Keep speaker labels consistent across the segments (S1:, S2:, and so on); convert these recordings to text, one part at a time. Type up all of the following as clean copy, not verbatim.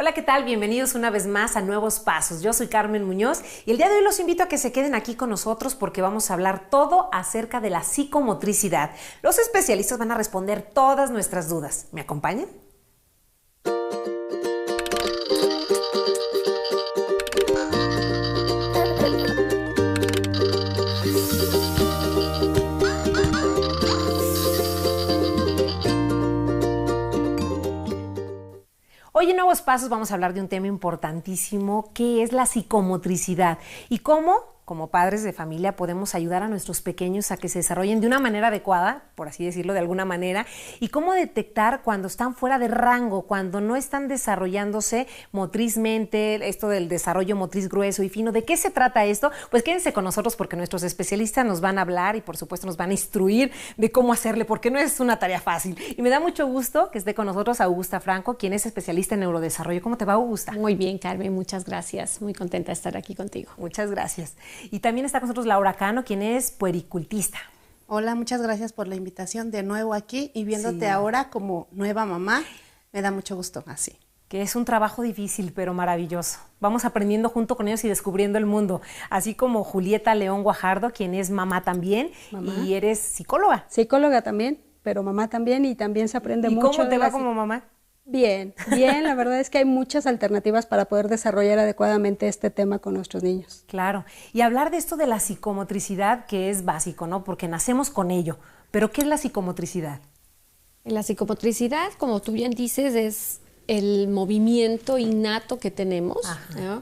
S1: Hola, ¿qué tal? Bienvenidos una vez más a Nuevos Pasos. Yo soy Carmen Muñoz y el día de hoy los invito a que se queden aquí con nosotros porque vamos a hablar todo acerca de la psicomotricidad. Los especialistas van a responder todas nuestras dudas. ¿Me acompañan? Hoy en Nuevos Pasos vamos a hablar de un tema importantísimo que es la psicomotricidad y cómo, como padres de familia, podemos ayudar a nuestros pequeños a que se desarrollen de una manera adecuada, por así decirlo de alguna manera, y cómo detectar cuando están fuera de rango, cuando no están desarrollándose motrizmente, esto del desarrollo motriz grueso y fino. ¿De qué se trata esto? Pues quédense con nosotros porque nuestros especialistas nos van a hablar y por supuesto nos van a instruir de cómo hacerle, porque no es una tarea fácil. Y me da mucho gusto que esté con nosotros Augusta Franco, quien es especialista en neurodesarrollo. ¿Cómo te va, Augusta?
S2: Muy bien, Carmen, muchas gracias. Muy contenta de estar aquí contigo.
S1: Muchas gracias. Y también está con nosotros Laura Cano, quien es puericultista.
S3: Hola, muchas gracias por la invitación de nuevo aquí y viéndote ahora como nueva mamá, me da mucho gusto así.
S1: Que es un trabajo difícil, pero maravilloso. Vamos aprendiendo junto con ellos y descubriendo el mundo. Así como Julieta León Guajardo, quien es mamá también, y eres psicóloga.
S4: Psicóloga también, pero mamá también, y también se aprende mucho.
S1: ¿Y cómo te va como mamá?
S4: Bien, bien, la verdad es que hay muchas alternativas para poder desarrollar adecuadamente este tema con nuestros niños.
S1: Claro, y hablar de esto de la psicomotricidad, que es básico, ¿no? Porque nacemos con ello. Pero ¿qué es la psicomotricidad?
S2: La psicomotricidad, como tú bien dices, es el movimiento innato que tenemos, ¿no?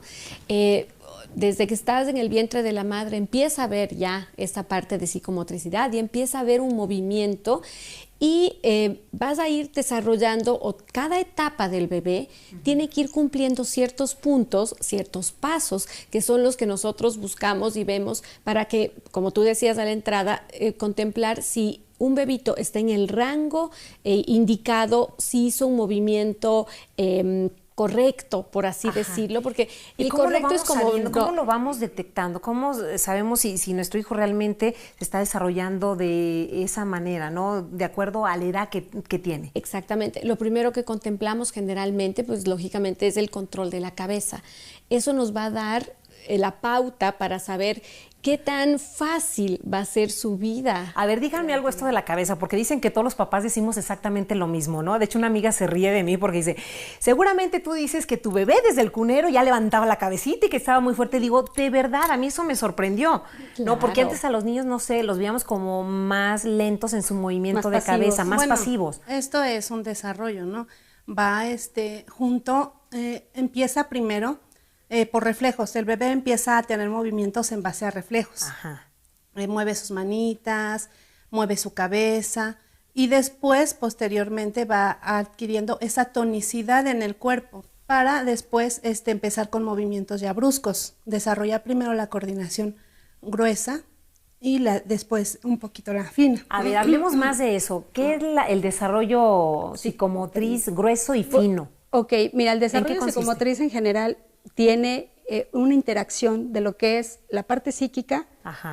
S2: Desde que estás en el vientre de la madre empieza a ver ya esta parte de psicomotricidad y empieza a ver un movimiento y vas a ir desarrollando, o cada etapa del bebé tiene que ir cumpliendo ciertos puntos, ciertos pasos, que son los que nosotros buscamos y vemos para que, como tú decías a la entrada, contemplar si un bebito está en el rango indicado, si hizo un movimiento correcto, por así decirlo, porque el correcto es como...
S1: ¿Cómo lo vamos detectando? ¿Cómo sabemos si nuestro hijo realmente se está desarrollando de esa manera, ¿no? De acuerdo a la edad que tiene.
S2: Exactamente. Lo primero que contemplamos generalmente, pues lógicamente, es el control de la cabeza. Eso nos va a dar la pauta para saber qué tan fácil va a ser su vida.
S1: A ver, díganme algo esto de la cabeza, porque dicen que todos los papás decimos exactamente lo mismo, ¿no? De hecho, una amiga se ríe de mí porque dice, seguramente tú dices que tu bebé desde el cunero ya levantaba la cabecita y que estaba muy fuerte. Digo, de verdad, a mí eso me sorprendió,
S2: claro.
S1: ¿no? Porque antes a los niños, no sé, los veíamos como más lentos en su movimiento de cabeza, más pasivos.
S3: Esto es un desarrollo, ¿no? Va empieza primero por reflejos. El bebé empieza a tener movimientos en base a reflejos. Mueve sus manitas, mueve su cabeza y después, posteriormente, va adquiriendo esa tonicidad en el cuerpo para después empezar con movimientos ya bruscos. Desarrolla primero la coordinación gruesa y después un poquito la fina.
S1: A ver, hablemos más de eso. ¿Qué es el desarrollo psicomotriz grueso y fino?
S4: Ok, mira, el desarrollo psicomotriz en general tiene una interacción de lo que es la parte psíquica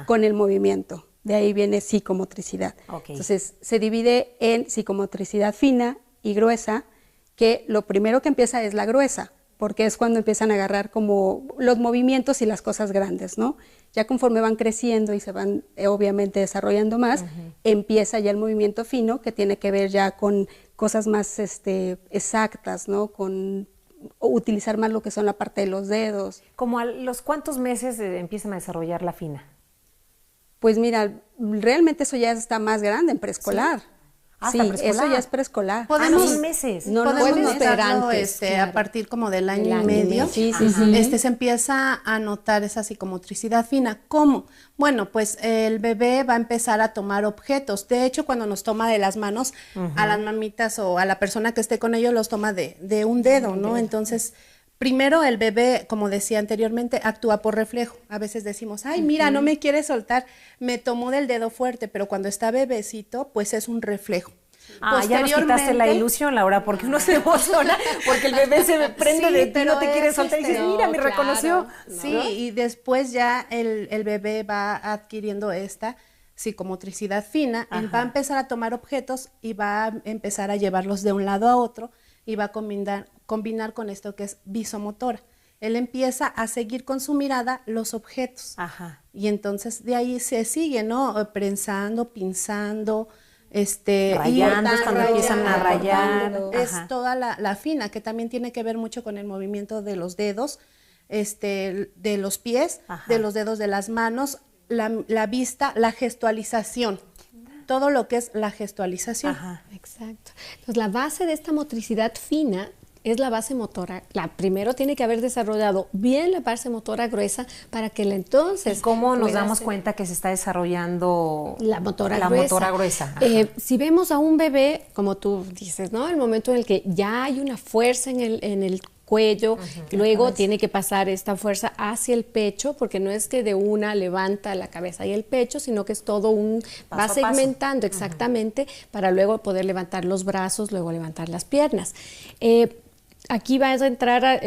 S4: con el movimiento. De ahí viene psicomotricidad. Entonces, se divide en psicomotricidad fina y gruesa, que lo primero que empieza es la gruesa, porque es cuando empiezan a agarrar como los movimientos y las cosas grandes, ¿no? Ya conforme van creciendo y se van obviamente desarrollando más, empieza ya el movimiento fino, que tiene que ver ya con cosas más exactas, ¿no? Con utilizar más lo que son la parte de los dedos.
S1: ¿Como a los cuántos meses empiezan a desarrollar la fina?
S4: Pues mira, realmente eso ya está más grande en preescolar.
S1: ¿Sí?
S4: Eso ya es preescolar.
S1: ¿Podemos meses?
S3: Podemos notarlo
S2: antes,
S3: a partir como del año y medio.
S4: Sí.
S3: Se empieza a notar esa psicomotricidad fina. ¿Cómo? Bueno, pues el bebé va a empezar a tomar objetos. De hecho, cuando nos toma de las manos, a las mamitas o a la persona que esté con ellos, los toma de un dedo, ¿no? Entonces, primero el bebé, como decía anteriormente, actúa por reflejo. A veces decimos, ay, mira, no me quiere soltar, me tomó del dedo fuerte, pero cuando está bebecito, pues es un reflejo.
S1: Ya nos quitaste la ilusión, Laura, porque uno se emociona, porque el bebé se prende de ti, no te quiere soltar y dices, mira, me reconoció.
S3: Sí, y después ya el bebé va adquiriendo esta psicomotricidad fina, él va a empezar a tomar objetos y va a empezar a llevarlos de un lado a otro y va a combinar con esto que es visomotora. Él empieza a seguir con su mirada los objetos.
S1: Ajá.
S3: Y entonces de ahí se sigue, ¿no? Prensando, pinzando,
S1: rayando, es cuando empiezan a rayar.
S3: Es toda la fina, que también tiene que ver mucho con el movimiento de los dedos, de los pies, de los dedos de las manos, la vista, la gestualización. Todo lo que es la gestualización.
S2: Ajá, exacto. Entonces, la base de esta motricidad fina es la base motora. Primero tiene que haber desarrollado bien la base motora gruesa para que entonces...
S1: ¿Y cómo nos damos cuenta que se está desarrollando
S2: la motora
S1: gruesa?
S2: Si vemos a un bebé, como tú dices, ¿no? El momento en el que ya hay una fuerza en el cuello, luego tiene que pasar esta fuerza hacia el pecho, porque no es que de una levanta la cabeza y el pecho, sino que es todo va segmentando exactamente para luego poder levantar los brazos, luego levantar las piernas. Aquí va a entrar,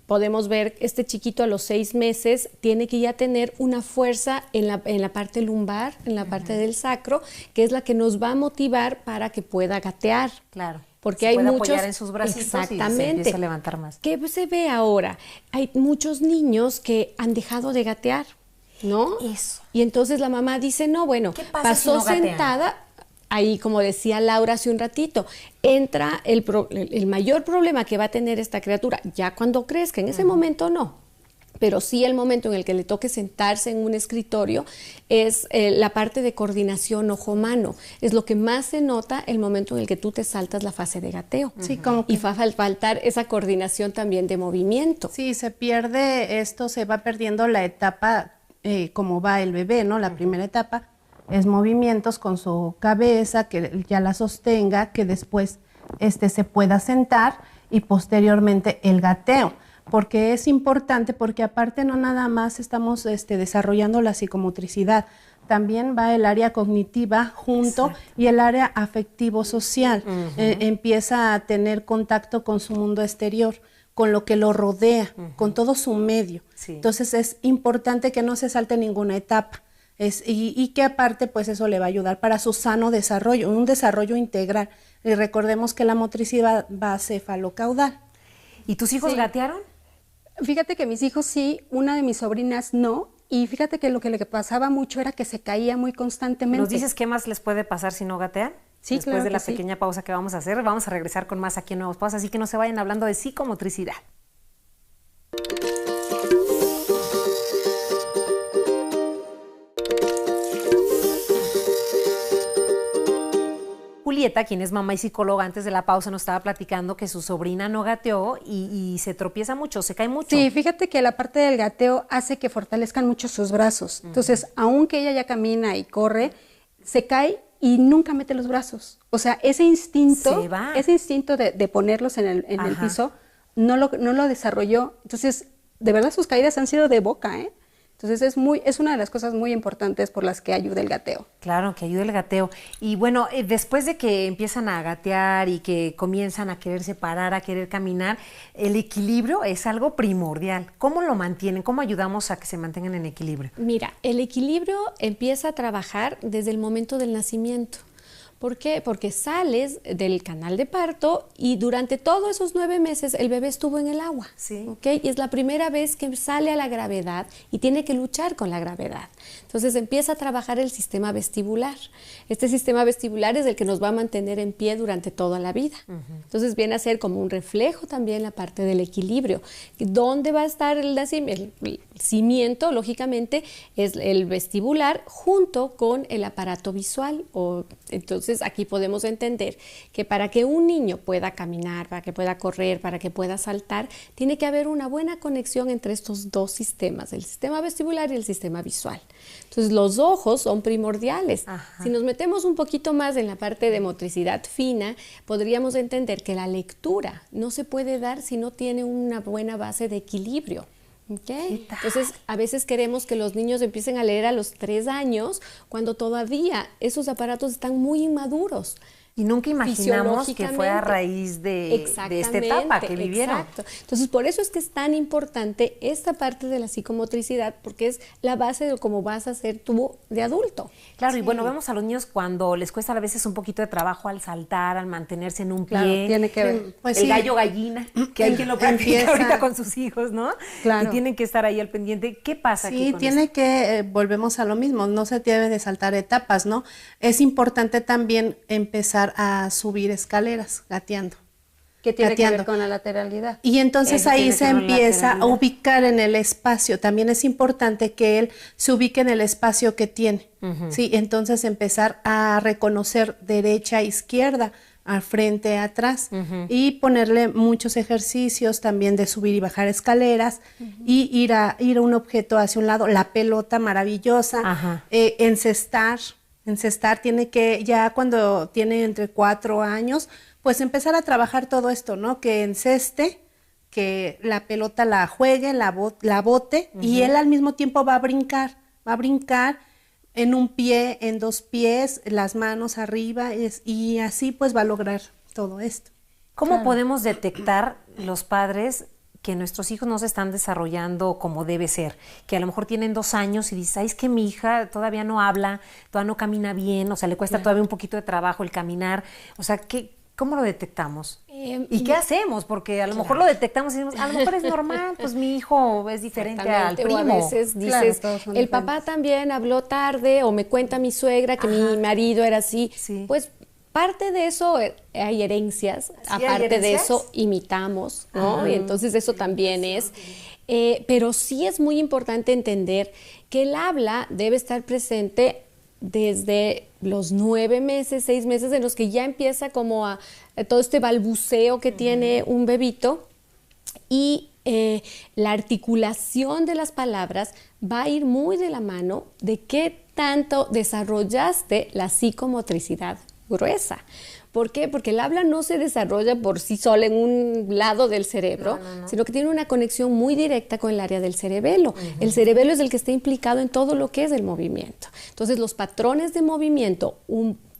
S2: podemos ver, este chiquito a los 6 meses tiene que ya tener una fuerza en la parte lumbar, en la parte del sacro, que es la que nos va a motivar para que pueda gatear.
S1: Claro.
S2: Porque hay muchos,
S1: apoyar en sus bracitos
S2: exactamente,
S1: y se empieza a levantar más.
S2: ¿Qué se ve ahora? Hay muchos niños que han dejado de gatear, ¿no?
S1: Eso.
S2: Y entonces la mamá dice, no, bueno, pasó si no sentada. Ahí, como decía Laura hace un ratito, entra el mayor problema que va a tener esta criatura ya cuando crezca. En ese momento no, pero sí el momento en el que le toque sentarse en un escritorio es la parte de coordinación ojo-mano. Es lo que más se nota el momento en el que tú te saltas la fase de gateo.
S3: Sí, como que...
S2: Y va a faltar esa coordinación también de movimiento.
S3: Sí, se pierde esto, se va perdiendo la etapa como va el bebé, ¿no? La primera etapa es movimientos con su cabeza, que ya la sostenga, que después se pueda sentar y posteriormente el gateo. Porque es importante, porque aparte no nada más estamos desarrollando la psicomotricidad, también va el área cognitiva junto. Exacto. Y el área afectivo-social. Empieza a tener contacto con su mundo exterior, con lo que lo rodea, con todo su medio. Sí. Entonces es importante que no se salte ninguna etapa. Y que aparte, pues eso le va a ayudar para su sano desarrollo, un desarrollo integral. Y recordemos que la motricidad va cefalocaudal.
S1: ¿Y tus hijos gatearon?
S4: Fíjate que mis hijos sí, una de mis sobrinas no. Y fíjate que lo que le pasaba mucho era que se caía muy constantemente.
S1: ¿Nos dices qué más les puede pasar si no gatean?
S4: Sí,
S1: después
S4: claro
S1: de la
S4: sí.
S1: pequeña pausa que vamos a hacer, vamos a regresar con más aquí en Nuevos Pasos, así que no se vayan hablando de psicomotricidad. Julieta, quien es mamá y psicóloga, antes de la pausa nos estaba platicando que su sobrina no gateó y se tropieza mucho, se cae mucho.
S4: Sí, fíjate que la parte del gateo hace que fortalezcan mucho sus brazos. Entonces, aunque ella ya camina y corre, se cae y nunca mete los brazos. O sea, ese instinto de ponerlos en el piso no lo desarrolló. Entonces, de verdad sus caídas han sido de boca, ¿eh? Entonces es una de las cosas muy importantes por las que ayuda el gateo.
S1: Claro, que ayuda el gateo. Y bueno, después de que empiezan a gatear y que comienzan a quererse parar, a querer caminar, el equilibrio es algo primordial. ¿Cómo lo mantienen? ¿Cómo ayudamos a que se mantengan en equilibrio?
S2: Mira, el equilibrio empieza a trabajar desde el momento del nacimiento. ¿Por qué? Porque sales del canal de parto y durante todos esos 9 meses el bebé estuvo en el agua.
S1: Sí.
S2: ¿Okay? Y es la primera vez que sale a la gravedad y tiene que luchar con la gravedad. Entonces empieza a trabajar el sistema vestibular. Este sistema vestibular es el que nos va a mantener en pie durante toda la vida. Entonces viene a ser como un reflejo también la parte del equilibrio. ¿Dónde va a estar el cimiento? Lógicamente es el vestibular junto con el aparato visual. Entonces aquí podemos entender que para que un niño pueda caminar, para que pueda correr, para que pueda saltar, tiene que haber una buena conexión entre estos dos sistemas, el sistema vestibular y el sistema visual. Entonces los ojos son primordiales. Si nos metemos un poquito más en la parte de motricidad fina, podríamos entender que la lectura no se puede dar si no tiene una buena base de equilibrio. Okay. Entonces, a veces queremos que los niños empiecen a leer a los 3 años cuando todavía esos aparatos están muy inmaduros.
S1: Y nunca imaginamos que fue a raíz de esta etapa que vivieron.
S2: Exacto. Entonces, por eso es que es tan importante esta parte de la psicomotricidad, porque es la base de cómo vas a ser tú de adulto.
S1: Claro, y bueno, vemos a los niños cuando les cuesta a veces un poquito de trabajo al saltar, al mantenerse en un pie.
S4: Claro, tiene que ver.
S1: Pues el gallo gallina, que hay quien lo practica ahorita con sus hijos, ¿no?
S4: Claro.
S1: Y tienen que estar ahí al pendiente. ¿Qué pasa aquí
S3: Sí,
S1: con
S3: tiene
S1: esto?
S3: que, volvemos a lo mismo, no se debe de saltar etapas, ¿no? Es importante también empezar a subir escaleras, gateando.
S4: ¿Qué tiene que ver
S3: gateando.
S4: con la lateralidad?
S3: Y entonces
S1: Eso
S3: ahí
S1: tiene
S3: se
S1: que ver con la
S3: empieza a
S1: lateralidad.
S3: ubicar en el espacio. También es importante que él se ubique en el espacio que tiene. Sí, entonces empezar a reconocer derecha, izquierda, al frente, atrás, y ponerle muchos ejercicios también de subir y bajar escaleras, y ir a un objeto hacia un lado, la pelota maravillosa, encestar, tiene que, ya cuando tiene entre 4 años, pues empezar a trabajar todo esto, ¿no? Que enceste, que la pelota la juegue, la bote, y él al mismo tiempo va a brincar en un pie, en 2 pies, las manos arriba, y así pues va a lograr todo esto.
S1: ¿Cómo podemos detectar los padres que nuestros hijos no se están desarrollando como debe ser? Que a lo mejor tienen 2 años y dices, ay, es que mi hija todavía no habla, todavía no camina bien, o sea, le cuesta todavía un poquito de trabajo el caminar. O sea, ¿cómo lo detectamos? ¿Y qué hacemos? Porque a lo mejor lo detectamos y decimos, a lo mejor es normal, pues mi hijo es diferente al primo.
S2: O a veces dices, el papá también habló tarde, o me cuenta mi suegra que mi marido era así.
S1: Sí.
S2: Pues parte de eso hay herencias, aparte de eso imitamos, ¿no? Y entonces eso también es. Pero sí es muy importante entender que el habla debe estar presente desde los 9 meses, 6 meses, en los que ya empieza como a todo este balbuceo que tiene un bebito, y la articulación de las palabras va a ir muy de la mano de qué tanto desarrollaste la psicomotricidad gruesa. ¿Por qué? Porque el habla no se desarrolla por sí sola en un lado del cerebro, sino que tiene una conexión muy directa con el área del cerebelo. El cerebelo es el que está implicado en todo lo que es el movimiento. Entonces, los patrones de movimiento,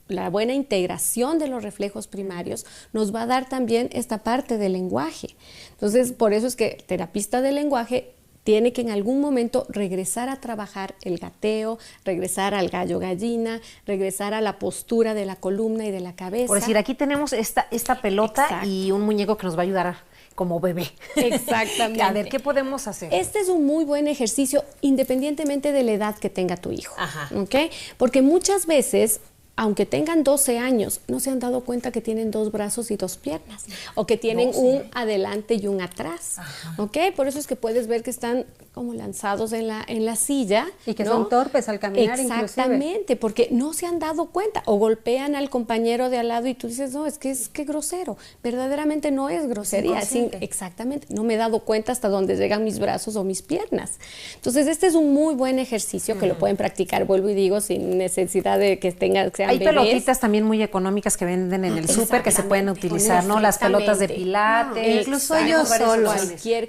S2: la buena integración de los reflejos primarios nos va a dar también esta parte del lenguaje. Entonces, por eso es que el terapista del lenguaje tiene que en algún momento regresar a trabajar el gateo, regresar al gallo gallina, regresar a la postura de la columna y de la cabeza.
S1: Por decir, aquí tenemos esta pelota.
S2: Exacto.
S1: Y un muñeco que nos va a ayudar como bebé.
S2: Exactamente.
S1: A ver, ¿qué podemos hacer?
S2: Este es un muy buen ejercicio independientemente de la edad que tenga tu hijo.
S1: Ajá.
S2: ¿Ok? Porque muchas veces, aunque tengan 12 años, no se han dado cuenta que tienen 2 brazos y 2 piernas, o que tienen un adelante y un atrás. ¿Ok? Por eso es que puedes ver que están como lanzados en la silla.
S4: Y que
S2: ¿no?
S4: son torpes al caminar.
S2: Exactamente, porque no se han dado cuenta, o golpean al compañero de al lado y tú dices, no, es que grosero. Verdaderamente no es grosería. Exactamente, no me he dado cuenta hasta dónde llegan mis brazos o mis piernas. Entonces, este es un muy buen ejercicio que lo pueden practicar, vuelvo y digo, sin necesidad de que sean
S1: Hay
S2: bebés.
S1: pelotitas también muy económicas que venden en el súper que se pueden utilizar, ¿no? Las pelotas de pilates.
S3: Incluso
S1: Exacto.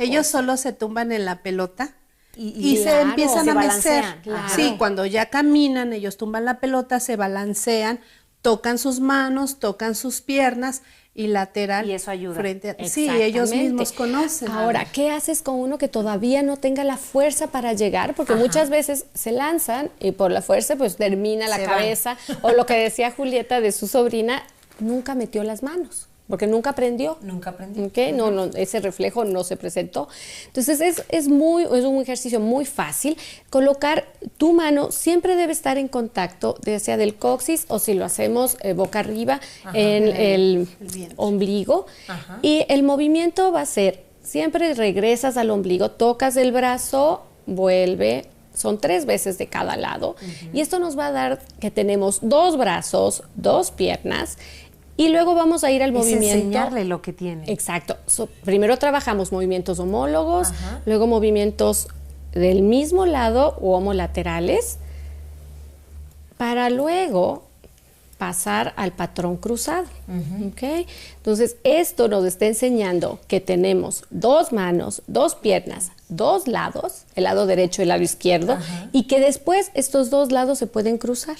S3: ellos solos se tumban en la pelota y se
S2: claro,
S3: empiezan
S1: se
S3: a
S1: balancean,
S3: mecer.
S2: claro.
S3: Sí, cuando ya caminan, ellos tumban la pelota, se balancean, tocan sus manos, tocan sus piernas y lateral.
S1: Y eso ayuda.
S3: Frente a, sí, ellos mismos conocen.
S2: Ahora, ¿qué haces con uno que todavía no tenga la fuerza para llegar? Porque muchas veces se lanzan y por la fuerza pues termina la
S1: Se
S2: cabeza. O lo que decía Julieta de su sobrina, nunca metió las manos. Porque nunca aprendió.
S1: Nunca aprendió.
S2: ¿Okay? No, ese reflejo no se presentó. Entonces es un ejercicio muy fácil. Colocar tu mano siempre debe estar en contacto, ya sea del coxis o si lo hacemos boca arriba, en el ombligo. Ajá. Y el movimiento va a ser, siempre regresas al ombligo, tocas el brazo, vuelve. Son 3 veces de cada lado. Y esto nos va a dar que tenemos 2 brazos, 2 piernas. Y luego vamos a ir al movimiento.
S1: Enseñarle lo que tiene.
S2: Exacto. Primero trabajamos movimientos homólogos, luego movimientos del mismo lado o homolaterales, para luego pasar al patrón cruzado. ¿Okay? Entonces, esto nos está enseñando que tenemos 2 manos, 2 piernas, 2 lados, el lado derecho y el lado izquierdo, y que después estos 2 lados se pueden cruzar.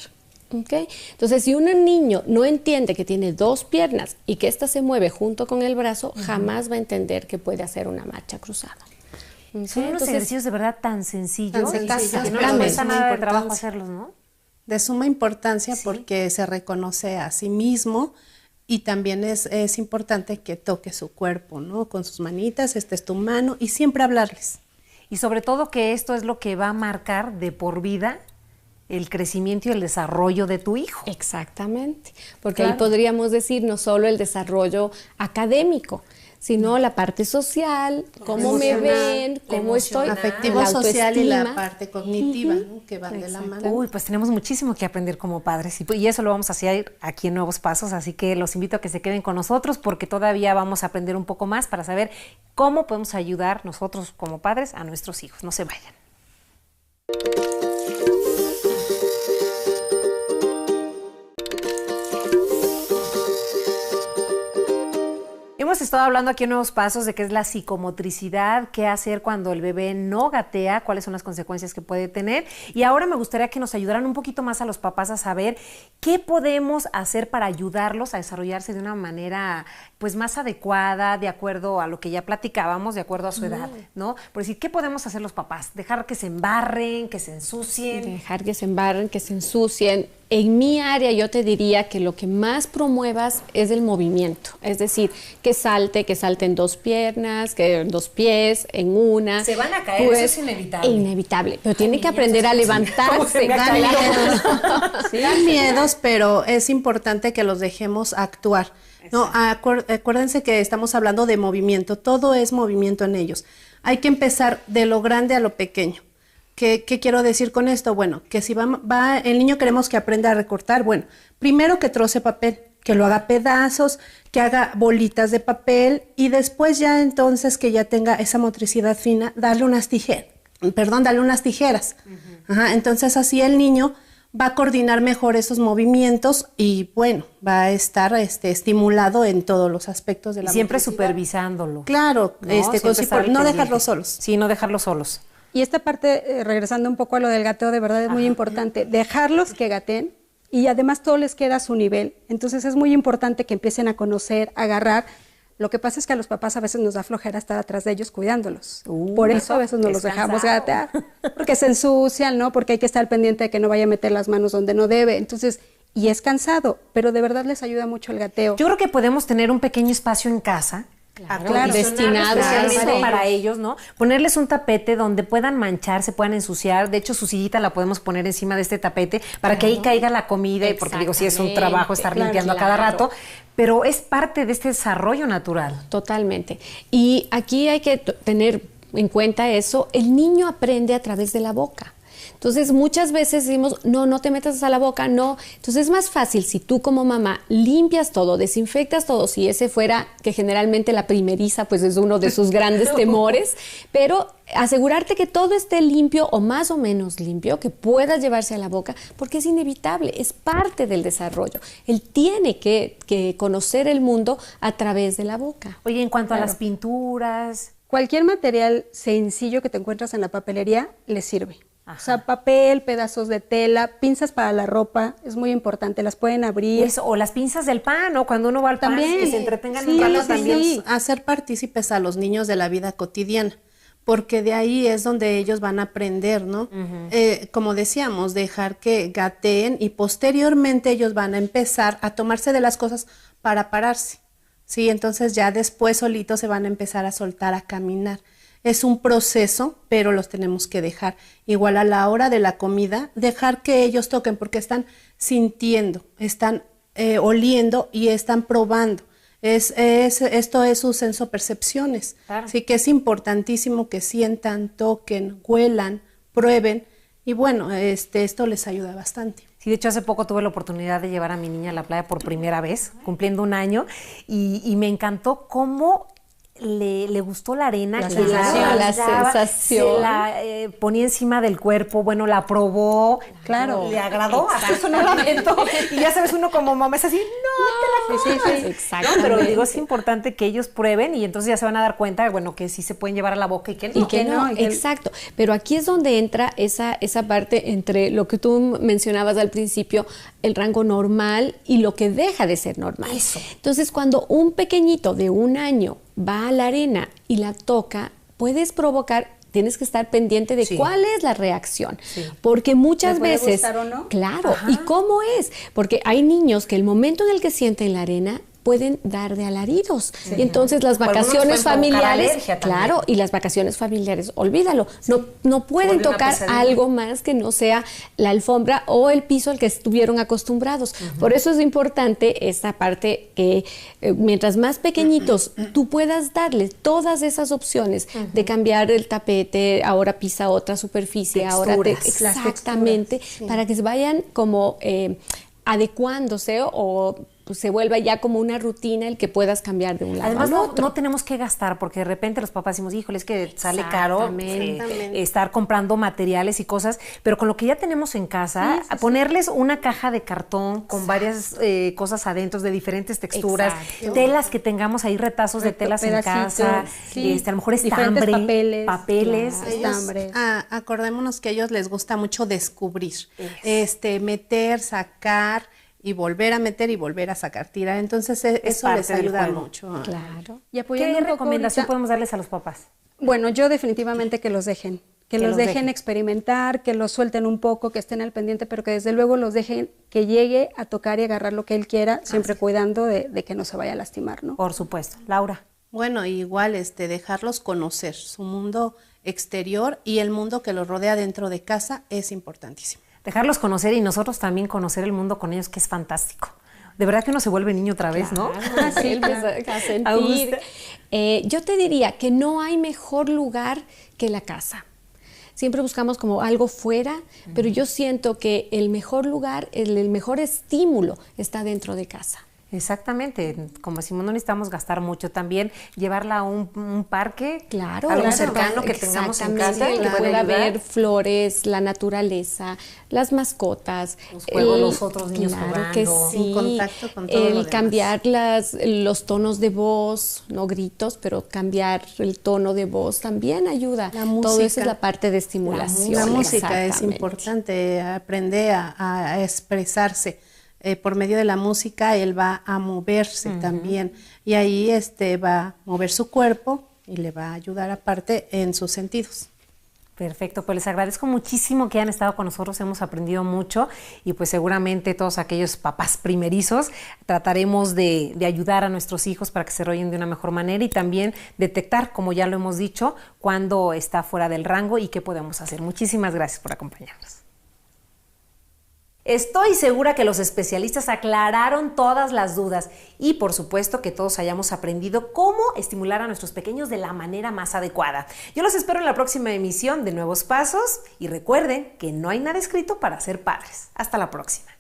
S2: ¿Okay? Entonces, si un niño no entiende que tiene 2 piernas y que ésta se mueve junto con el brazo, jamás va a entender que puede hacer una marcha cruzada.
S1: ¿Okay? Son unos ejercicios de verdad tan sencillos, que no
S3: les
S1: cuesta nada de trabajo hacerlos, ¿no?
S3: De suma importancia porque se reconoce a sí mismo y también es importante que toque su cuerpo, ¿no? Con sus manitas, esta es tu mano y siempre hablarles.
S1: Y sobre todo que esto es lo que va a marcar de por vida el crecimiento y el desarrollo de tu hijo.
S2: Exactamente, porque ahí podríamos decir no solo el desarrollo académico, sino la parte social, cómo me ven, cómo estoy,
S3: afectivo, social y la parte cognitiva, ¿no? Que van de la mano.
S1: Uy, pues tenemos muchísimo que aprender como padres y eso lo vamos a hacer aquí en Nuevos Pasos, así que los invito a que se queden con nosotros porque todavía vamos a aprender un poco más para saber cómo podemos ayudar nosotros como padres a nuestros hijos. No se vayan. Hemos estado hablando aquí en Nuevos Pasos de qué es la psicomotricidad, qué hacer cuando el bebé no gatea, cuáles son las consecuencias que puede tener. Y ahora me gustaría que nos ayudaran un poquito más a los papás a saber qué podemos hacer para ayudarlos a desarrollarse de una manera pues más adecuada, de acuerdo a lo que ya platicábamos, de acuerdo a su edad, ¿no? Por decir, ¿qué podemos hacer los papás? Dejar que se embarren, que se ensucien.
S2: Dejar que se embarren, que se ensucien. En mi área yo te diría que lo que más promuevas es el movimiento, es decir, que salten 2 piernas, que 2 pies, en una.
S1: Se van a caer, pues, eso es inevitable.
S2: Inevitable, pero tienen que aprender a levantarse.
S3: Dan miedos, pero es importante que los dejemos actuar. No, acuérdense que estamos hablando de movimiento, todo es movimiento en ellos. Hay que empezar de lo grande a lo pequeño. ¿Qué quiero decir con esto? Bueno, que si va el niño queremos que aprenda a recortar, bueno, primero que troce papel, que lo haga pedazos, que haga bolitas de papel y después ya entonces que ya tenga esa motricidad fina, darle unas tijeras. Ajá, entonces así el niño va a coordinar mejor esos movimientos y bueno, va a estar estimulado en todos los aspectos de la
S1: siempre motricidad. Supervisándolo.
S3: Claro, no dejarlos solos.
S1: Sí, no dejarlos solos.
S4: Y esta parte, regresando un poco a lo del gateo, de verdad es muy importante. Dejarlos que gateen y además todo les queda a su nivel. Entonces es muy importante que empiecen a conocer, a agarrar. Lo que pasa es que a los papás a veces nos da flojera estar atrás de ellos cuidándolos. Por eso a veces no los dejamos gatear. Porque se ensucian, ¿no? Porque hay que estar pendiente de que no vaya a meter las manos donde no debe. Entonces, y es cansado, pero de verdad les ayuda mucho el gateo.
S1: Yo creo que podemos tener un pequeño espacio en casa. Claro, destinado para ellos, ¿no? Ponerles un tapete donde puedan mancharse, puedan ensuciar. De hecho, su sillita la podemos poner encima de este tapete para que ahí caiga la comida, y porque digo, sí es un trabajo estar limpiando a cada rato, pero es parte de este desarrollo natural.
S2: Totalmente. Y aquí hay que tener en cuenta eso, el niño aprende a través de la boca. Entonces, muchas veces decimos, no te metas a la boca, no. Entonces, es más fácil si tú como mamá limpias todo, desinfectas todo, si ese fuera, que generalmente la primeriza, pues es uno de sus grandes temores, pero asegurarte que todo esté limpio o más o menos limpio, que puedas llevarse a la boca, porque es inevitable, es parte del desarrollo. Él tiene que conocer el mundo a través de la boca.
S1: Oye, en cuanto a las pinturas...
S4: Cualquier material sencillo que te encuentras en la papelería, le sirve. O sea, papel, pedazos de tela, pinzas para la ropa, es muy importante, las pueden abrir.
S1: Eso, o las pinzas del pan, ¿no? Cuando uno va al pan, que se entretengan un rato también.
S3: Sí. Hacer partícipes a los niños de la vida cotidiana, porque de ahí es donde ellos van a aprender, ¿no? Como decíamos, dejar que gateen y posteriormente ellos van a empezar a tomarse de las cosas para pararse, ¿sí? Entonces ya después solitos se van a empezar a soltar, a caminar. Es un proceso, pero los tenemos que dejar. Igual a la hora de la comida, dejar que ellos toquen porque están sintiendo, están oliendo y están probando. Esto es su sensopercepciones. Claro. Así que es importantísimo que sientan, toquen, huelan, prueben. Y bueno, esto les ayuda bastante.
S1: Sí, de hecho hace poco tuve la oportunidad de llevar a mi niña a la playa por primera vez, cumpliendo 1 año, y me encantó cómo le gustó la arena,
S2: la sensación.
S1: Se la ponía encima del cuerpo, bueno, la probó,
S4: claro,
S1: le agradó, hasta eso no la aventó, y ya sabes, uno como mamá es así, Sí. Exacto. No, pero digo, es importante que ellos prueben y entonces ya se van a dar cuenta, bueno, que sí se pueden llevar a la boca y que no.
S2: Y que no, exacto. Pero aquí es donde entra esa parte entre lo que tú mencionabas al principio, el rango normal y lo que deja de ser normal.
S1: Eso.
S2: Entonces, cuando un pequeñito de 1 año va a la arena y la toca, puedes provocar, tienes que estar pendiente de cuál es la reacción. Sí. Porque muchas veces...
S4: ¿Le puede gustar o no?
S2: Claro. Ajá. ¿Y cómo es? Porque hay niños que el momento en el que sienten la arena pueden dar de alaridos. Sí. Y entonces las vacaciones familiares, claro, y las vacaciones familiares, olvídalo, no pueden tocar algo más que no sea la alfombra o el piso al que estuvieron acostumbrados. Por eso es importante esta parte que mientras más pequeñitos tú puedas darles todas esas opciones de cambiar el tapete, ahora pisa otra superficie, exactamente, para que se vayan como adecuándose o pues se vuelva ya como una rutina el que puedas cambiar de un lado
S1: al otro.
S2: No
S1: tenemos que gastar, porque de repente los papás decimos, híjole, es que sale caro estar comprando materiales y cosas, pero con lo que ya tenemos en casa, ponerles una caja de cartón con varias cosas adentro de diferentes texturas, telas que tengamos ahí, retazos de telas en casa, a lo mejor estambre, papeles.
S3: Acordémonos que a ellos les gusta mucho descubrir, meter, sacar, y volver a meter y volver a sacar, tirar. Entonces eso les ayuda mucho.
S2: Claro.
S1: Y ¿qué recomendación podemos darles a los papás?
S4: Bueno, yo definitivamente que los dejen. Que los dejen experimentar, que los suelten un poco, que estén al pendiente, pero que desde luego los dejen que llegue a tocar y agarrar lo que él quiera, siempre cuidando de que no se vaya a lastimar, ¿no?
S1: Por supuesto. Laura.
S3: Bueno, igual dejarlos conocer su mundo exterior y el mundo que los rodea dentro de casa es importantísimo.
S1: Dejarlos conocer y nosotros también conocer el mundo con ellos, que es fantástico. De verdad que uno se vuelve niño otra vez, ¿no?
S2: Sí, a sentir. Yo te diría que no hay mejor lugar que la casa. Siempre buscamos como algo fuera, pero yo siento que el mejor lugar, el mejor estímulo está dentro de casa.
S1: Exactamente, como decimos, no necesitamos gastar mucho, también llevarla a un parque,
S2: claro,
S1: algo cercano que tengamos en casa,
S2: que pueda ver flores, la naturaleza, las mascotas,
S1: los juegos, los otros niños jugando,
S2: que sí,
S3: en contacto con todo
S2: el cambiar los tonos de voz, no gritos, pero cambiar el tono de voz también ayuda.
S3: La música,
S2: todo eso es la parte de estimulación.
S3: La música es importante, aprender a expresarse. Por medio de la música él va a moverse también y ahí va a mover su cuerpo y le va a ayudar aparte en sus sentidos.
S1: Perfecto, pues les agradezco muchísimo que hayan estado con nosotros, hemos aprendido mucho y pues seguramente todos aquellos papás primerizos trataremos de ayudar a nuestros hijos para que se desarrollen de una mejor manera y también detectar, como ya lo hemos dicho, cuando está fuera del rango y qué podemos hacer. Muchísimas gracias por acompañarnos. Estoy segura que los especialistas aclararon todas las dudas y por supuesto que todos hayamos aprendido cómo estimular a nuestros pequeños de la manera más adecuada. Yo los espero en la próxima emisión de Nuevos Pasos y recuerden que no hay nada escrito para ser padres. Hasta la próxima.